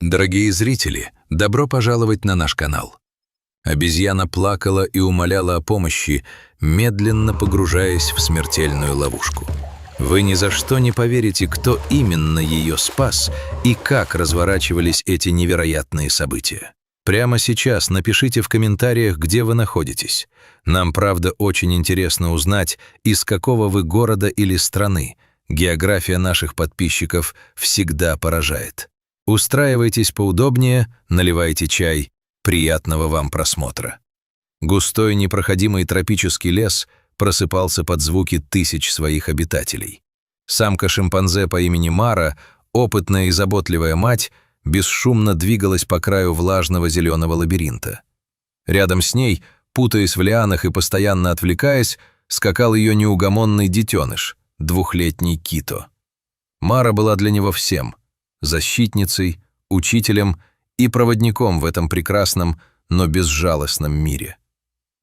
Дорогие зрители, добро пожаловать на наш канал. Обезьяна плакала и умоляла о помощи, медленно погружаясь в смертельную ловушку. Вы ни за что не поверите, кто именно ее спас и как разворачивались эти невероятные события. Прямо сейчас напишите в комментариях, где вы находитесь. Нам, правда, очень интересно узнать, из какого вы города или страны. География наших подписчиков всегда поражает. Устраивайтесь поудобнее, наливайте чай. Приятного вам просмотра. Густой непроходимый тропический лес просыпался под звуки тысяч своих обитателей. Самка шимпанзе по имени Мара, опытная и заботливая мать, бесшумно двигалась по краю влажного зеленого лабиринта. Рядом с ней, путаясь в лианах и постоянно отвлекаясь, скакал ее неугомонный детеныш, двухлетний Кито. Мара была для него всем – защитницей, учителем и проводником в этом прекрасном, но безжалостном мире.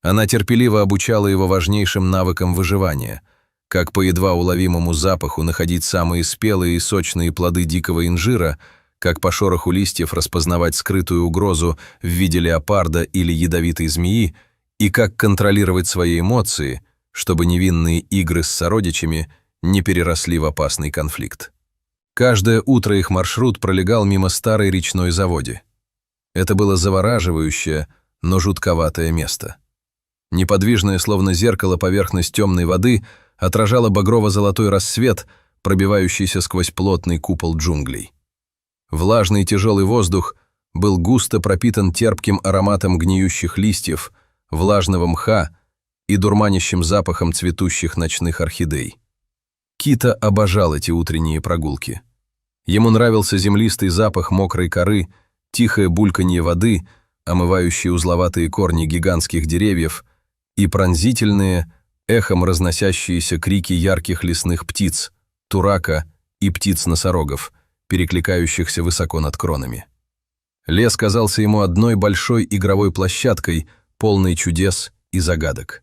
Она терпеливо обучала его важнейшим навыкам выживания, как по едва уловимому запаху находить самые спелые и сочные плоды дикого инжира, как по шороху листьев распознавать скрытую угрозу в виде леопарда или ядовитой змеи, и как контролировать свои эмоции, чтобы невинные игры с сородичами не переросли в опасный конфликт. Каждое утро их маршрут пролегал мимо старой речной заводи. Это было завораживающее, но жутковатое место. Неподвижная, словно зеркало, поверхность темной воды отражала багрово-золотой рассвет, пробивающийся сквозь плотный купол джунглей. Влажный и тяжелый воздух был густо пропитан терпким ароматом гниющих листьев, влажного мха и дурманящим запахом цветущих ночных орхидей. Кита обожал эти утренние прогулки. Ему нравился землистый запах мокрой коры, тихое бульканье воды, омывающие узловатые корни гигантских деревьев, и пронзительные, эхом разносящиеся крики ярких лесных птиц, турака и птиц-носорогов, перекликающихся высоко над кронами. Лес казался ему одной большой игровой площадкой, полной чудес и загадок.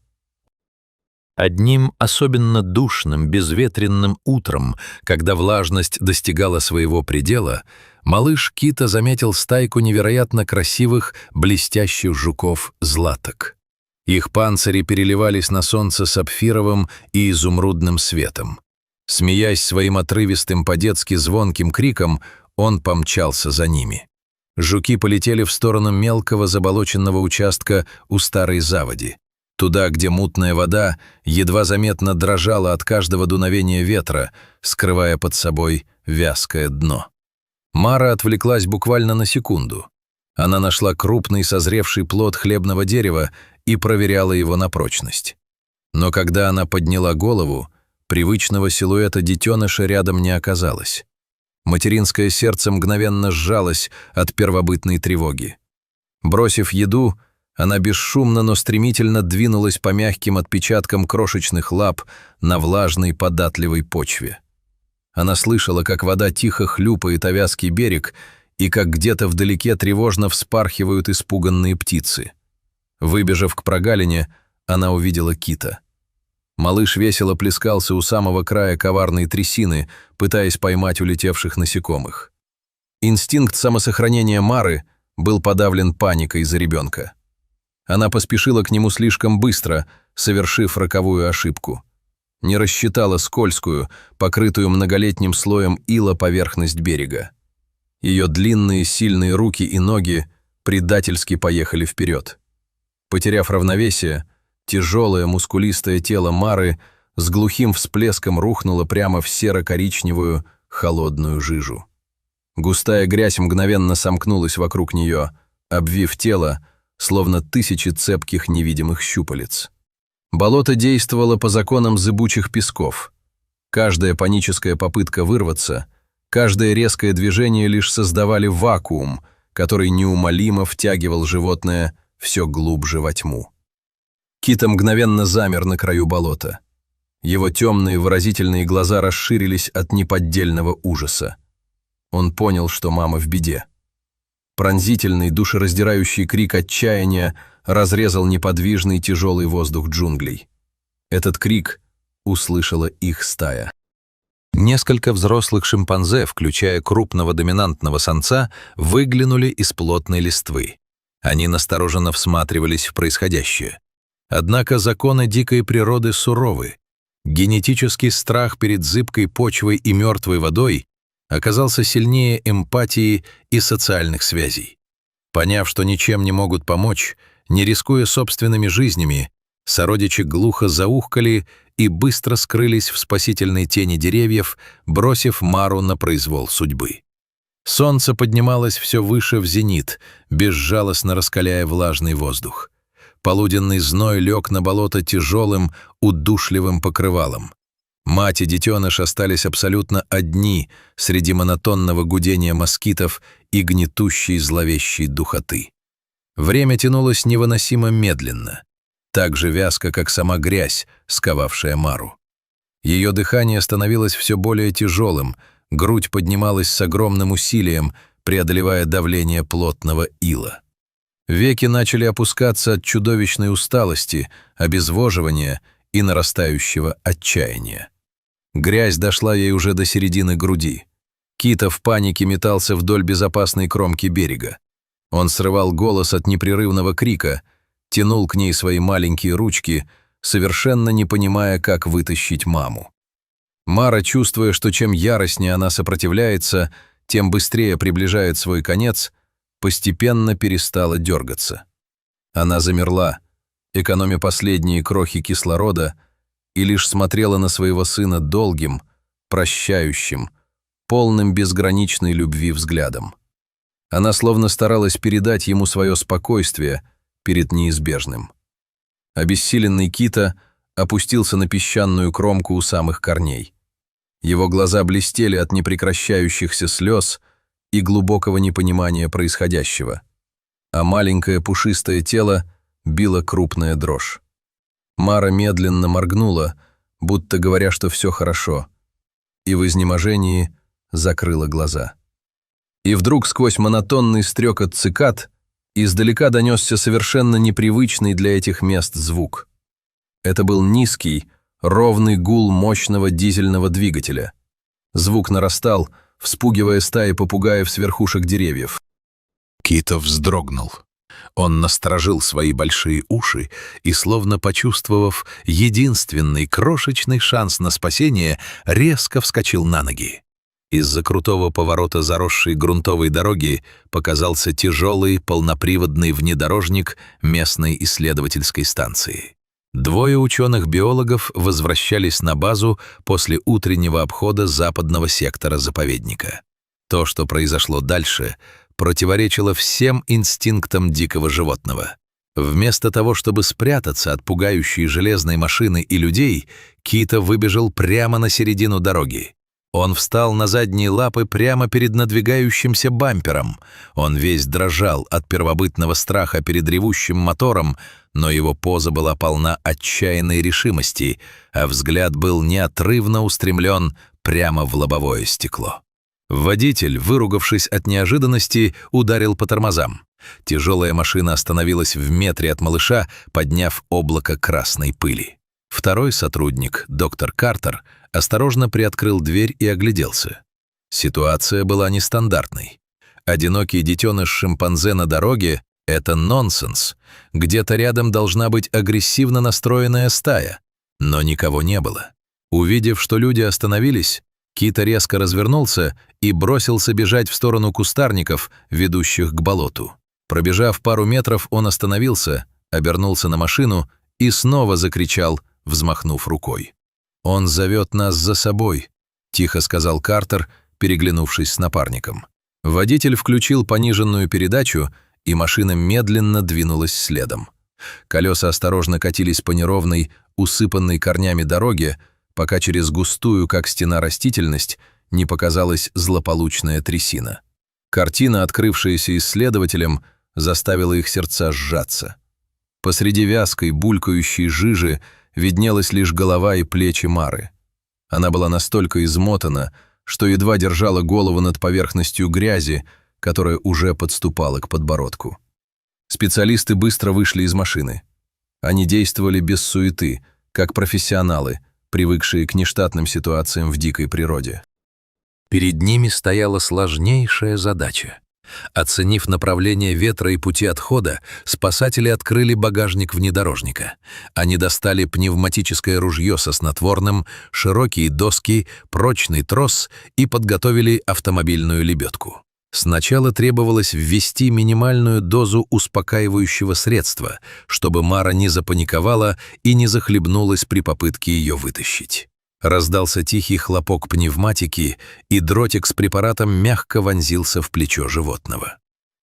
Одним особенно душным, безветренным утром, когда влажность достигала своего предела, малыш Кита заметил стайку невероятно красивых, блестящих жуков-златок. Их панцири переливались на солнце сапфировым и изумрудным светом. Смеясь своим отрывистым по-детски звонким криком, он помчался за ними. Жуки полетели в сторону мелкого заболоченного участка у старой заводи. Туда, где мутная вода едва заметно дрожала от каждого дуновения ветра, скрывая под собой вязкое дно. Мара отвлеклась буквально на секунду. Она нашла крупный созревший плод хлебного дерева и проверяла его на прочность. Но когда она подняла голову, привычного силуэта детеныша рядом не оказалось. Материнское сердце мгновенно сжалось от первобытной тревоги. Бросив еду, она бесшумно, но стремительно двинулась по мягким отпечаткам крошечных лап на влажной податливой почве. Она слышала, как вода тихо хлюпает о вязкий берег и как где-то вдалеке тревожно вспархивают испуганные птицы. Выбежав к прогалине, она увидела Кита. Малыш весело плескался у самого края коварной трясины, пытаясь поймать улетевших насекомых. Инстинкт самосохранения Мары был подавлен паникой за ребенка. Она поспешила к нему слишком быстро, совершив роковую ошибку. Не рассчитала скользкую, покрытую многолетним слоем ила поверхность берега. Ее длинные сильные руки и ноги предательски поехали вперед. Потеряв равновесие, тяжелое мускулистое тело Мары с глухим всплеском рухнуло прямо в серо-коричневую холодную жижу. Густая грязь мгновенно сомкнулась вокруг нее, обвив тело, словно тысячи цепких невидимых щупалец. Болото действовало по законам зыбучих песков. Каждая паническая попытка вырваться, каждое резкое движение лишь создавали вакуум, который неумолимо втягивал животное все глубже во тьму. Кита мгновенно замер на краю болота. Его темные выразительные глаза расширились от неподдельного ужаса. Он понял, что мама в беде. Пронзительный, душераздирающий крик отчаяния разрезал неподвижный тяжелый воздух джунглей. Этот крик услышала их стая. Несколько взрослых шимпанзе, включая крупного доминантного самца, выглянули из плотной листвы. Они настороженно всматривались в происходящее. Однако законы дикой природы суровы. Генетический страх перед зыбкой почвой и мертвой водой оказался сильнее эмпатии и социальных связей. Поняв, что ничем не могут помочь, не рискуя собственными жизнями, сородичи глухо заухкали и быстро скрылись в спасительной тени деревьев, бросив Мару на произвол судьбы. Солнце поднималось все выше в зенит, безжалостно раскаляя влажный воздух. Полуденный зной лег на болото тяжелым, удушливым покрывалом. Мать и детеныш остались абсолютно одни среди монотонного гудения москитов и гнетущей зловещей духоты. Время тянулось невыносимо медленно, так же вязко, как сама грязь, сковавшая Мару. Ее дыхание становилось все более тяжелым, грудь поднималась с огромным усилием, преодолевая давление плотного ила. Веки начали опускаться от чудовищной усталости, обезвоживания и нарастающего отчаяния. Грязь дошла ей уже до середины груди. Кита в панике метался вдоль безопасной кромки берега. Он срывал голос от непрерывного крика, тянул к ней свои маленькие ручки, совершенно не понимая, как вытащить маму. Мара, чувствуя, что чем яростнее она сопротивляется, тем быстрее приближает свой конец, постепенно перестала дергаться. Она замерла, экономя последние крохи кислорода, и лишь смотрела на своего сына долгим, прощающим, полным безграничной любви взглядом. Она словно старалась передать ему свое спокойствие перед неизбежным. Обессиленный Кита опустился на песчаную кромку у самых корней. Его глаза блестели от непрекращающихся слез и глубокого непонимания происходящего, а маленькое пушистое тело било крупная дрожь. Мара медленно моргнула, будто говоря, что все хорошо, и в изнеможении закрыла глаза. И вдруг сквозь монотонный стрекот цикад издалека донесся совершенно непривычный для этих мест звук. Это был низкий, ровный гул мощного дизельного двигателя. Звук нарастал, вспугивая стаи попугаев с верхушек деревьев. Кита вздрогнул. Он насторожил свои большие уши и, словно почувствовав единственный крошечный шанс на спасение, резко вскочил на ноги. Из-за крутого поворота заросшей грунтовой дороги показался тяжелый полноприводный внедорожник местной исследовательской станции. Двое ученых-биологов возвращались на базу после утреннего обхода западного сектора заповедника. То, что произошло дальше, противоречило всем инстинктам дикого животного. Вместо того, чтобы спрятаться от пугающей железной машины и людей, Кита выбежал прямо на середину дороги. Он встал на задние лапы прямо перед надвигающимся бампером. Он весь дрожал от первобытного страха перед ревущим мотором, но его поза была полна отчаянной решимости, а взгляд был неотрывно устремлен прямо в лобовое стекло. Водитель, выругавшись от неожиданности, ударил по тормозам. Тяжелая машина остановилась в метре от малыша, подняв облако красной пыли. Второй сотрудник, доктор Картер, осторожно приоткрыл дверь и огляделся. Ситуация была нестандартной. Одинокий детеныш шимпанзе на дороге — это нонсенс. Где-то рядом должна быть агрессивно настроенная стая. Но никого не было. Увидев, что люди остановились, Кита резко развернулся и бросился бежать в сторону кустарников, ведущих к болоту. Пробежав пару метров, он остановился, обернулся на машину и снова закричал, взмахнув рукой. «Он зовет нас за собой», — тихо сказал Картер, переглянувшись с напарником. Водитель включил пониженную передачу, и машина медленно двинулась следом. Колеса осторожно катились по неровной, усыпанной корнями дороге, пока через густую, как стена, растительность не показалась злополучная трясина. Картина, открывшаяся исследователям, заставила их сердца сжаться. Посреди вязкой, булькающей жижи виднелась лишь голова и плечи Мары. Она была настолько измотана, что едва держала голову над поверхностью грязи, которая уже подступала к подбородку. Специалисты быстро вышли из машины. Они действовали без суеты, как профессионалы, привыкшие к нештатным ситуациям в дикой природе. Перед ними стояла сложнейшая задача. Оценив направление ветра и пути отхода, спасатели открыли багажник внедорожника. Они достали пневматическое ружье со снотворным, широкие доски, прочный трос и подготовили автомобильную лебедку. Сначала требовалось ввести минимальную дозу успокаивающего средства, чтобы Мара не запаниковала и не захлебнулась при попытке ее вытащить. Раздался тихий хлопок пневматики, и дротик с препаратом мягко вонзился в плечо животного.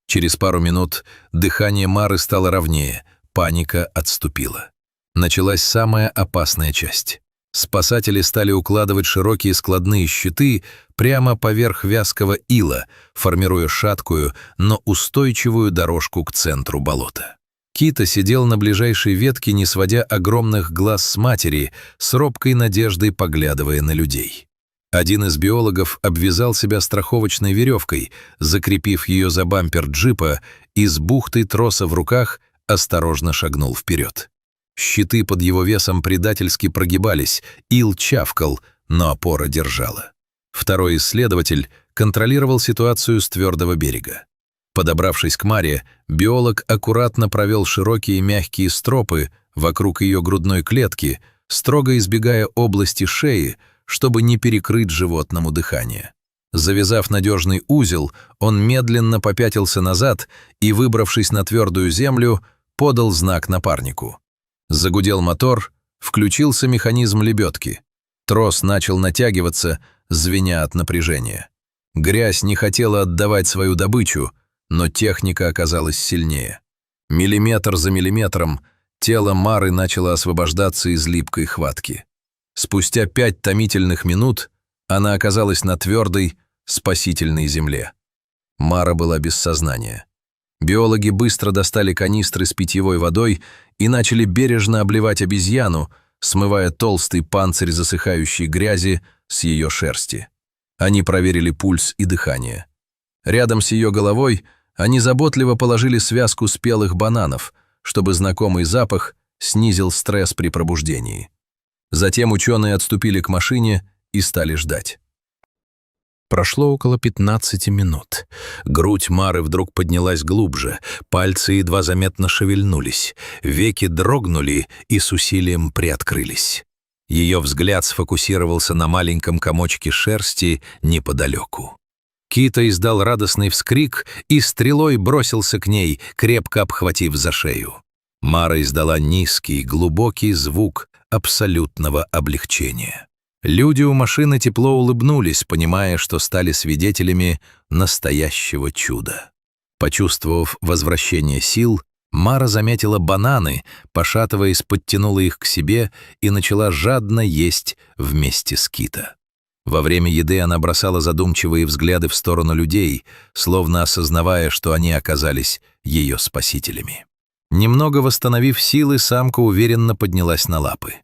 Через пару минут дыхание Мары стало ровнее, паника отступила. Началась самая опасная часть. Спасатели стали укладывать широкие складные щиты прямо поверх вязкого ила, формируя шаткую, но устойчивую дорожку к центру болота. Кита сидел на ближайшей ветке, не сводя огромных глаз с матери, с робкой надеждой поглядывая на людей. Один из биологов обвязал себя страховочной веревкой, закрепив ее за бампер джипа, и с бухтой троса в руках осторожно шагнул вперед. Щиты под его весом предательски прогибались, ил чавкал, но опора держала. Второй исследователь контролировал ситуацию с твердого берега. Подобравшись к Маре, биолог аккуратно провел широкие мягкие стропы вокруг ее грудной клетки, строго избегая области шеи, чтобы не перекрыть животному дыхание. Завязав надежный узел, он медленно попятился назад и, выбравшись на твердую землю, подал знак напарнику. Загудел мотор, включился механизм лебедки. Трос начал натягиваться, звеня от напряжения. Грязь не хотела отдавать свою добычу, но техника оказалась сильнее. Миллиметр за миллиметром тело Мары начало освобождаться из липкой хватки. Спустя 5 томительных минут она оказалась на твердой, спасительной земле. Мара была без сознания. Биологи быстро достали канистры с питьевой водой и начали бережно обливать обезьяну, смывая толстый панцирь засыхающей грязи с ее шерсти. Они проверили пульс и дыхание. Рядом с ее головой они заботливо положили связку спелых бананов, чтобы знакомый запах снизил стресс при пробуждении. Затем ученые отступили к машине и стали ждать. Прошло около 15 минут. Грудь Мары вдруг поднялась глубже, пальцы едва заметно шевельнулись, веки дрогнули и с усилием приоткрылись. Ее взгляд сфокусировался на маленьком комочке шерсти неподалеку. Кита издал радостный вскрик и стрелой бросился к ней, крепко обхватив за шею. Мара издала низкий, глубокий звук абсолютного облегчения. Люди у машины тепло улыбнулись, понимая, что стали свидетелями настоящего чуда. Почувствовав возвращение сил, Мара заметила бананы, пошатываясь, подтянула их к себе и начала жадно есть вместе с Кита. Во время еды она бросала задумчивые взгляды в сторону людей, словно осознавая, что они оказались ее спасителями. Немного восстановив силы, самка уверенно поднялась на лапы.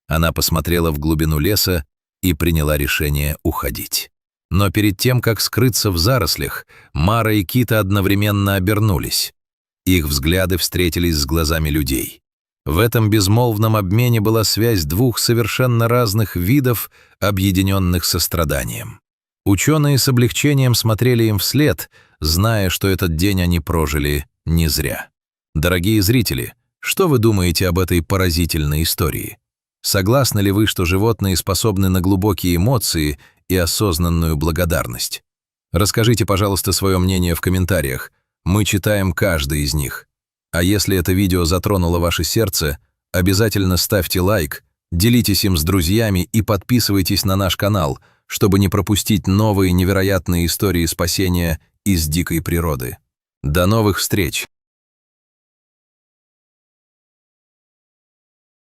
Она посмотрела в глубину леса и приняла решение уходить. Но перед тем, как скрыться в зарослях, Мара и Кита одновременно обернулись. Их взгляды встретились с глазами людей. В этом безмолвном обмене была связь двух совершенно разных видов, объединенных состраданием. Ученые с облегчением смотрели им вслед, зная, что этот день они прожили не зря. Дорогие зрители, что вы думаете об этой поразительной истории? Согласны ли вы, что животные способны на глубокие эмоции и осознанную благодарность? Расскажите, пожалуйста, свое мнение в комментариях. Мы читаем каждый из них. А если это видео затронуло ваше сердце, обязательно ставьте лайк, делитесь им с друзьями и подписывайтесь на наш канал, чтобы не пропустить новые невероятные истории спасения из дикой природы. До новых встреч!